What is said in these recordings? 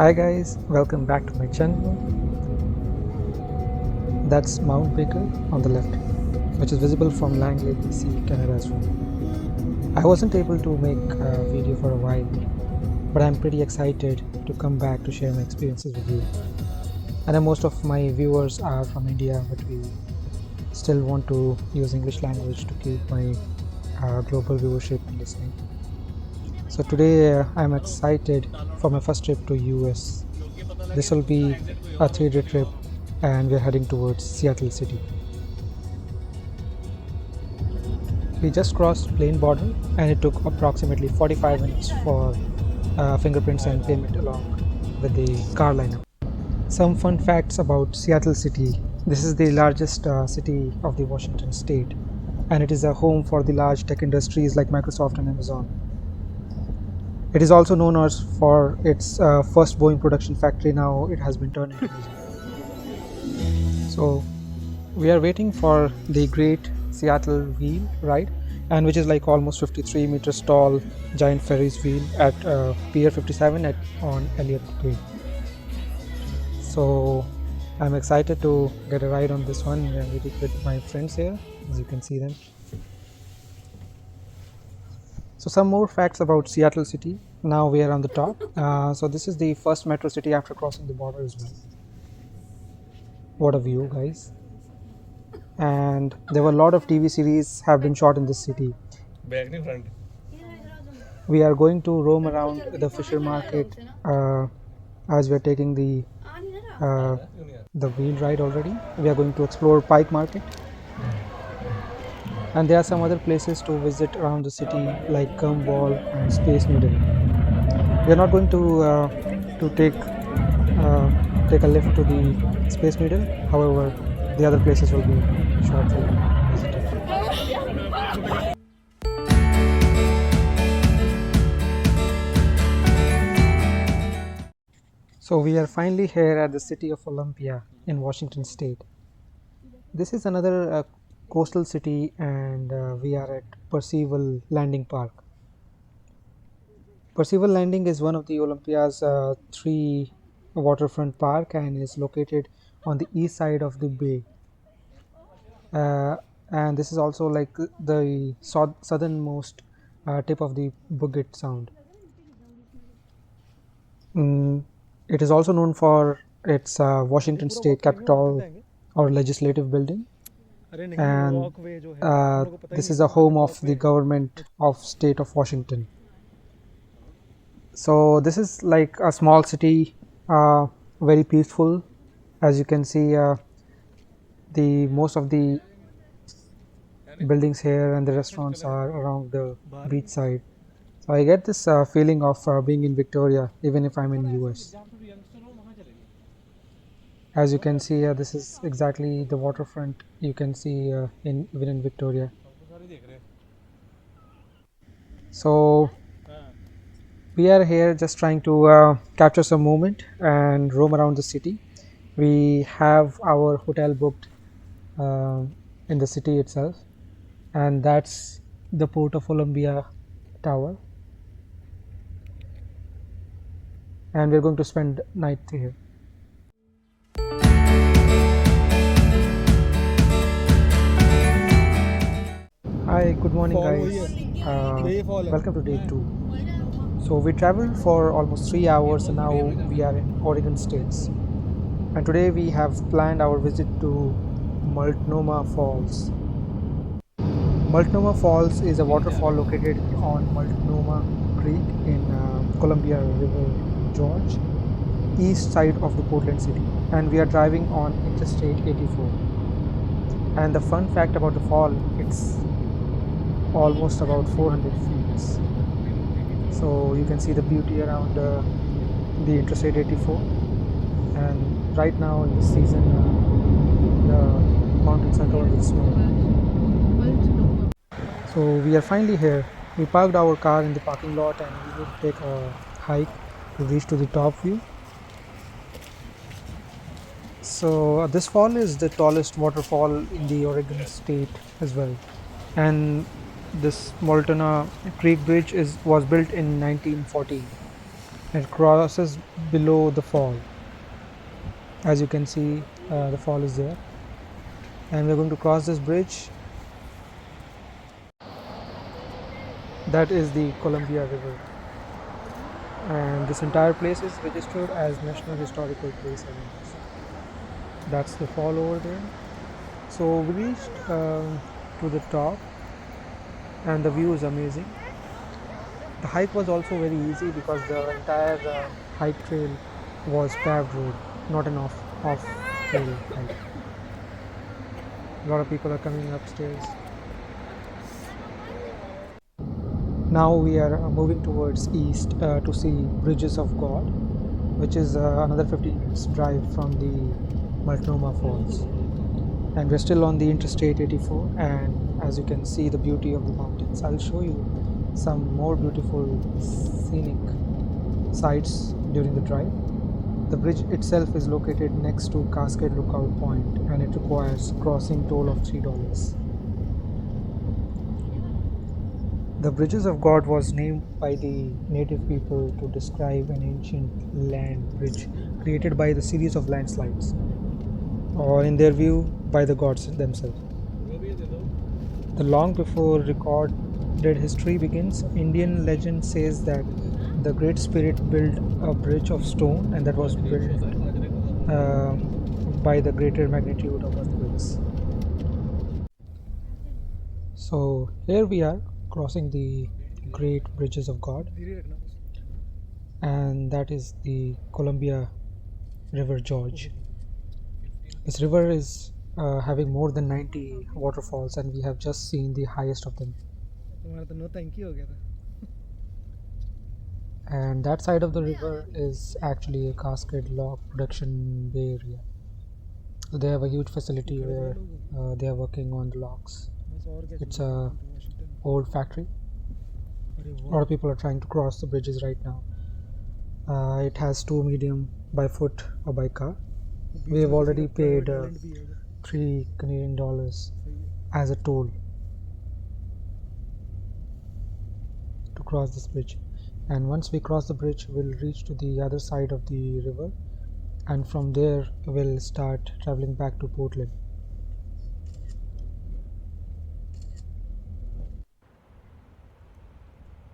Hi guys, welcome back to my channel. That's Mount Baker on the left, which is visible from Langley, BC, Canada as well. I wasn't able to make a video for a while, but I'm pretty excited to come back to share my experiences with you. I know most of my viewers are from India, but we still want to use English language to keep my global viewership listening. So today I'm excited for my first trip to US. This will be a 3-day trip and we're heading towards Seattle City. We just crossed plane border and it took approximately 45 minutes for fingerprints and payment along with the car lineup. Some fun facts about Seattle City. This is the largest city of the Washington state and it is a home for the large tech industries like Microsoft and Amazon. It is also known as for its first Boeing production factory. Now it has been turned into a museum. So we are waiting for the Great Seattle Wheel ride, and which is like almost 53 meters tall giant Ferris wheel at Pier 57 on Elliott Bay. So I'm excited to get a ride on this one. I'm with my friends here, as you can see them. So some more facts about Seattle City. Now we are on the top. So this is the first metro city after crossing the border as well. What a view, guys. And there were a lot of TV series have been shot in this city. We are going to roam around the Fisher Market as we are taking the wheel ride already. We are going to explore Pike Market. And there are some other places to visit around the city like Wall and Space Needle. We are not going to take a lift to the Space Needle. However, the other places will be shortly visited. So we are finally here at the city of Olympia in Washington state. This is another coastal city and we are at Percival Landing Park. Percival Landing is one of the Olympia's 3 waterfront park and is located on the east side of the bay. And this is also like the southernmost tip of the Puget Sound. It is also known for its Washington State Capitol or legislative building, and this is a home of the government of state of Washington. So this is like a small city, very peaceful. As you can see, the most of the buildings here and the restaurants are around the beach side. So I get this feeling of being in Victoria even if I'm in US. As you can see, this is exactly the waterfront you can see even in Victoria. So we are here just trying to capture some moment and roam around the city. We have our hotel booked in the city itself, and that's the Port of Olympia Tower, and we're going to spend night here. Hi, good morning guys. Welcome to day 2. So we traveled for almost 3 hours and now we are in Oregon States. And today we have planned our visit to Multnomah Falls. Multnomah Falls is a waterfall located on Multnomah Creek in Columbia River Gorge, east side of the Portland city. And we are driving on Interstate 84. And the fun fact about the fall, it's almost about 400 feet. So you can see the beauty around the Interstate 84, and right now in this season the mountains are covered with snow. So we are finally here. We parked our car in the parking lot and we will take a hike to reach to the top view. So this fall is the tallest waterfall in the Oregon state as well, and this Multnomah Creek Bridge was built in 1914. and it crosses below the fall. As you can see, the fall is there, and we're going to cross this bridge. That is the Columbia River, and this entire place is registered as National Historical Place Evidence. That's the fall over there. So we reached to the top, and the view is amazing. The hike was also very easy because the entire hike trail was paved road, not an off trail hike. A lot of people are coming upstairs. Now we are moving towards east to see Bridges of God, which is another 15 minutes drive from the Multnomah Falls. And we're still on the Interstate 84, and as you can see the beauty of the mountains. I'll show you some more beautiful scenic sights during the drive. The bridge itself is located next to Cascade Lookout Point, and it requires crossing toll of $3. The Bridges of God was named by the native people to describe an ancient land bridge created by the series of landslides, or in their view, by the gods themselves. The long before recorded history begins, Indian legend says that the Great Spirit built a bridge of stone, and that was built uh, by the greater magnitude of earthquakes. So here we are crossing the Great Bridges of God, and that is the Columbia River George. This river is having more than 90 waterfalls, and we have just seen the highest of them. And that side of the river is actually a Cascade log production bay area. So they have a huge facility where they are working on the logs. It's a old factory. A lot of people are trying to cross the bridges right now. It has 2 medium by foot or by car. We have already paid $3 Canadian as a toll to cross this bridge. And once we cross the bridge, we'll reach to the other side of the river, and from there we'll start traveling back to Portland.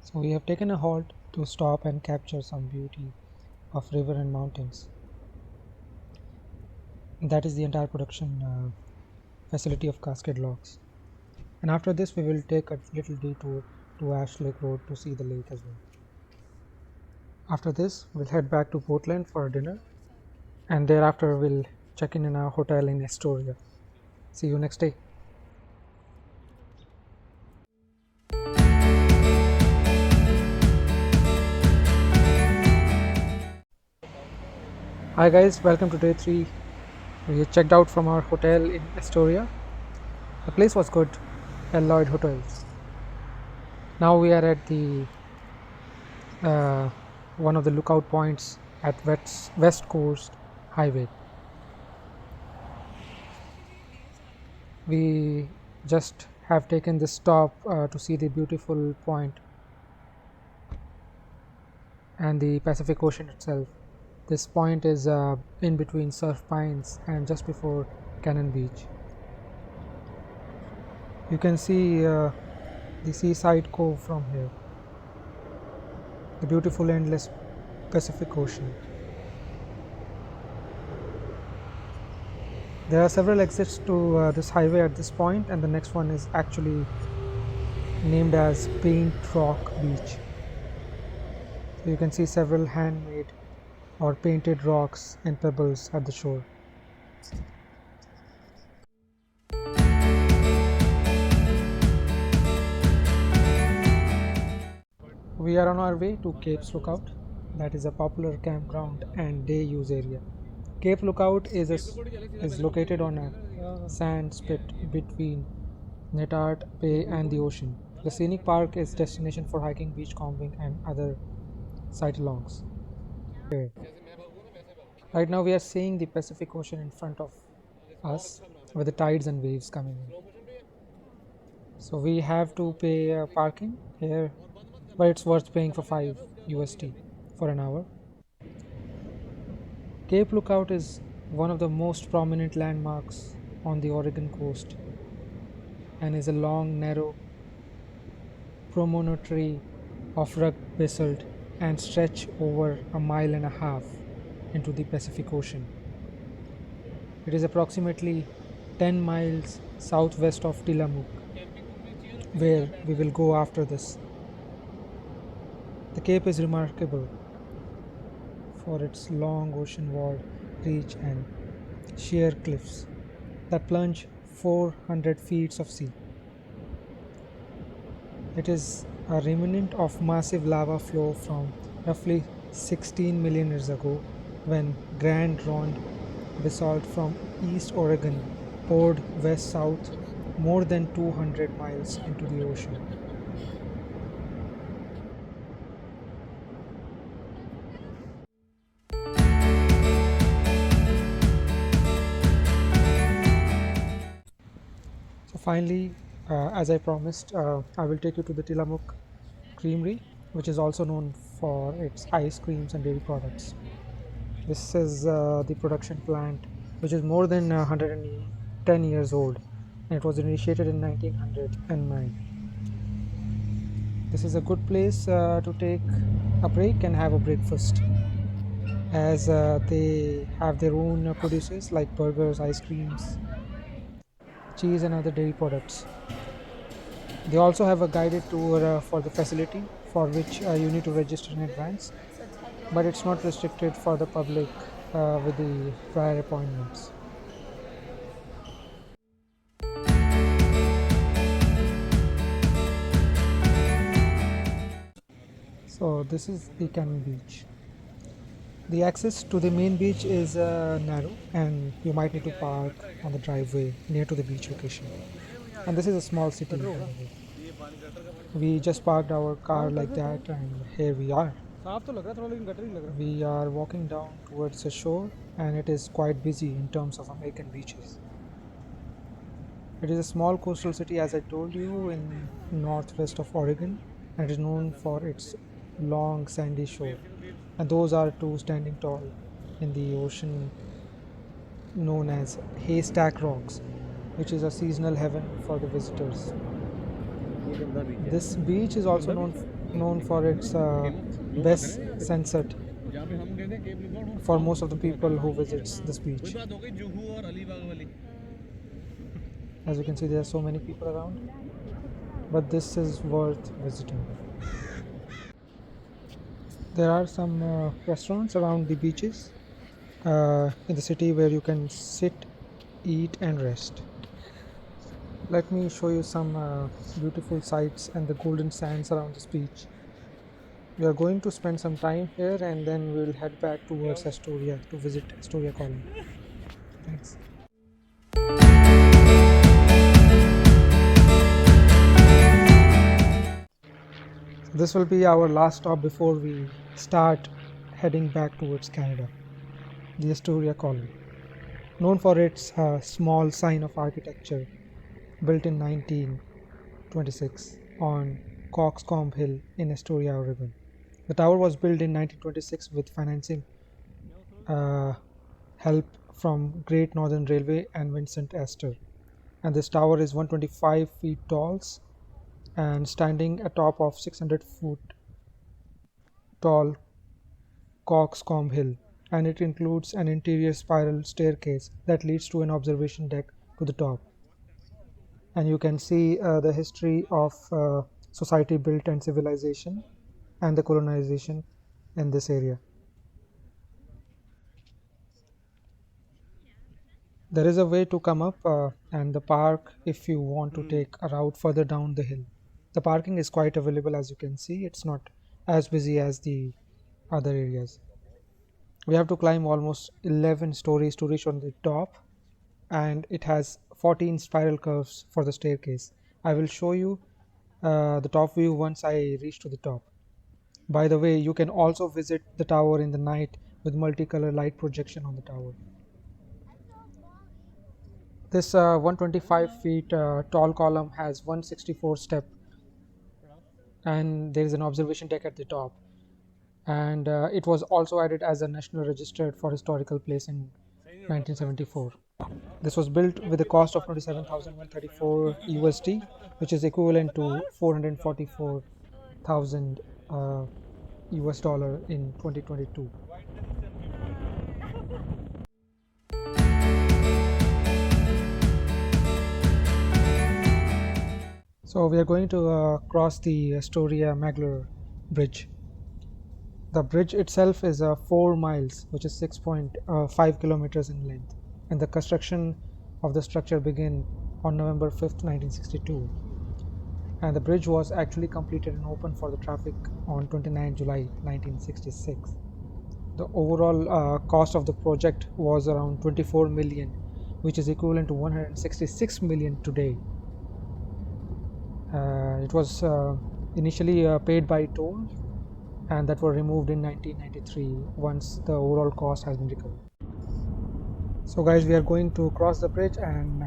So we have taken a halt to stop and capture some beauty of river and mountains. That is the entire production facility of Cascade Logs. And after this we will take a little detour to Ash Lake Road to see the lake as well. After this we'll head back to Portland for dinner, and thereafter we'll check in our hotel in Astoria. See you next day. Hi guys, welcome to day 3. We checked out from our hotel in Astoria. The place was good, Lloyd Hotels. Now we are at the one of the lookout points at West Coast Highway. We just have taken this stop to see the beautiful point and the Pacific Ocean itself. This point is in between Surf Pines and just before Cannon Beach. You can see the seaside cove from here, the beautiful endless Pacific Ocean. There are several exits to this highway at this point, and the next one is actually named as Paint Rock Beach. So you can see several handmade or painted rocks and pebbles at the shore. We are on our way to Cape's Lookout. That is a popular campground and day use area. Cape Lookout is located on a sand spit between Netart Bay and the ocean. The scenic park is destination for hiking, beachcombing, and other sight-alongs. Right now we are seeing the Pacific Ocean in front of us with the tides and waves coming in. So we have to pay parking here, but it's worth paying for $5 USD for an hour. Cape Lookout is one of the most prominent landmarks on the Oregon coast and is a long, narrow promontory of rugged basalt and stretch over a mile and a half into the Pacific Ocean. It is approximately 10 miles southwest of Tillamook, where we will go after this. The cape is remarkable for its long ocean walled reach and sheer cliffs that plunge 400 feet of sea. It is a remnant of massive lava flow from roughly 16 million years ago when Grand Ronde basalt from East Oregon poured west south more than 200 miles into the ocean. So finally, as I promised, I will take you to the Tillamook Creamery, which is also known for its ice creams and dairy products. This is the production plant, which is more than 110 years old, and it was initiated in 1909. This is a good place to take a break and have a breakfast, as they have their own produces like burgers, ice creams, cheese, and other dairy products. They also have a guided tour for the facility, for which you need to register in advance, but it's not restricted for the public with the prior appointments. So this is the Canyon Beach. The access to the main beach is narrow, and you might need to park on the driveway near to the beach location. And this is a small city, by the way. We just parked our car like that, and here we are. We are walking down towards the shore, and it is quite busy in terms of American beaches. It is a small coastal city, as I told you, in northwest of Oregon, and it is known for its long sandy shore. And those are two standing tall in the ocean, known as Haystack Rocks, which is a seasonal heaven for the visitors. This beach is also known for its best sunset for most of the people who visits this beach. As you can see, there are so many people around, but this is worth visiting. There are some restaurants around the beaches in the city where you can sit, eat, and rest. Let me show you some beautiful sights and the golden sands around this beach. We are going to spend some time here, and then we will head back towards Astoria to visit Historia Colon. Thanks. This will be our last stop before we start heading back towards Canada, the Historia Colon, known for its small sign of architecture built in 1926 on Coxcomb Hill in Astoria, Oregon. The tower was built in 1926 with financing help from Great Northern Railway and Vincent Astor. And this tower is 125 feet tall and standing atop of 600-foot tall Coxcomb Hill, and it includes an interior spiral staircase that leads to an observation deck to the top. And you can see the history of society built and civilization and the colonization in this area. There is a way to come up and the park if you want to take a route further down the hill. The parking is quite available, as you can see. It's not as busy as the other areas. We have to climb almost 11 stories to reach on the top, and it has 14 spiral curves for the staircase. I will show you the top view once I reach to the top. By the way, you can also visit the tower in the night with multicolor light projection on the tower. This 125 feet tall column has 164 step, and there is an observation deck at the top. and it was also added as a national register for historical place in 1974. This was built with a cost of 27,134 USD, which is equivalent to 444,000 US dollar in 2022. So we are going to cross the Astoria Magill bridge. The bridge itself is 4 miles, which is 6.5 kilometers in length, and the construction of the structure began on November 5th, 1962. And the bridge was actually completed and opened for the traffic on 29 July 1966. The overall cost of the project was around 24 million, which is equivalent to 166 million today. It was initially paid by toll, and that were removed in 1993 once the overall cost has been recovered. So guys, we are going to cross the bridge, and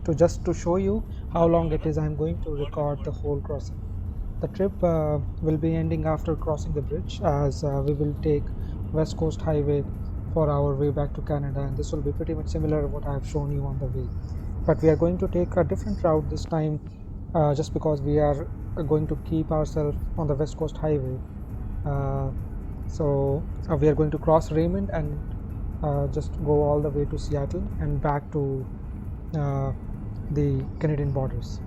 to show you how long it is, I'm going to record the whole crossing. The trip will be ending after crossing the bridge, as we will take West Coast Highway for our way back to Canada, and this will be pretty much similar to what I have shown you on the way. But we are going to take a different route this time, just because we are going to keep ourselves on the West Coast Highway. So we are going to cross Raymond and just go all the way to Seattle and back to the Canadian borders.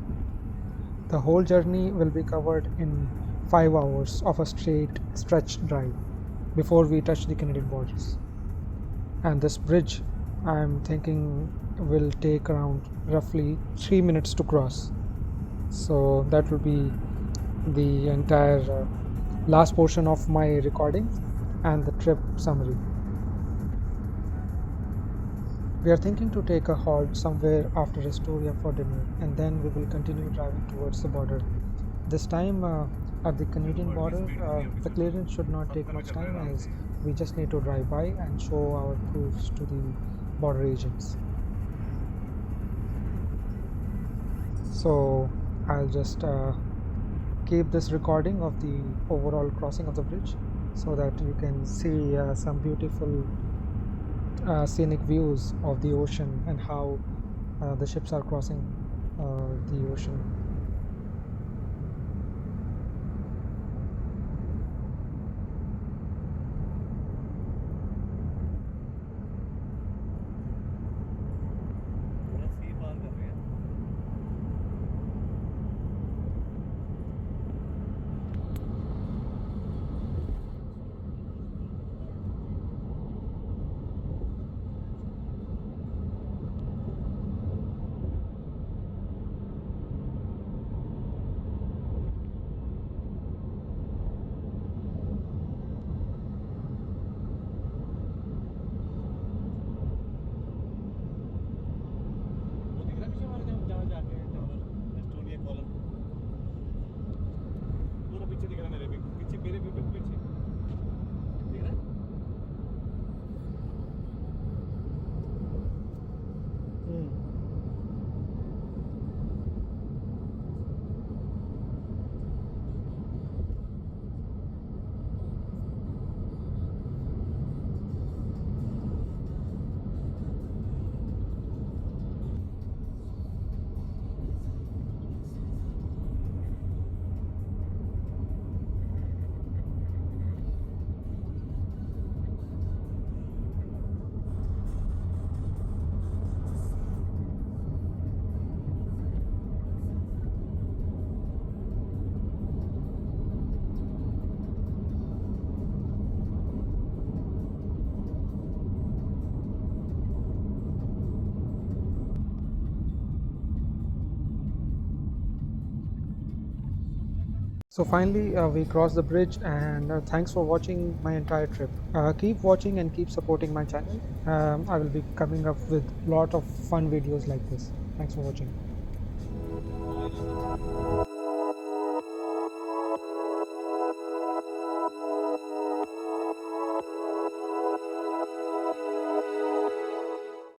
The whole journey will be covered in 5 hours of a straight stretch drive before we touch the Canadian borders. And this bridge, I'm thinking, will take around roughly 3 minutes to cross. So that will be the entire last portion of my recording and the trip summary. We are thinking to take a halt somewhere after Astoria for dinner, and then we will continue driving towards the border. This time at the Canadian border, the clearance should not take much time, as we just need to drive by and show our proofs to the border agents. So I'll just keep this recording of the overall crossing of the bridge so that you can see some beautiful scenic views of the ocean and how the ships are crossing the ocean. Historia Colon. पूरा पीछे दिख रहा है मेरे पीछे मेरे पीछे दिख रहा है। So finally we crossed the bridge, and thanks for watching my entire trip. Keep watching and keep supporting my channel. I will be coming up with a lot of fun videos like this. Thanks for watching.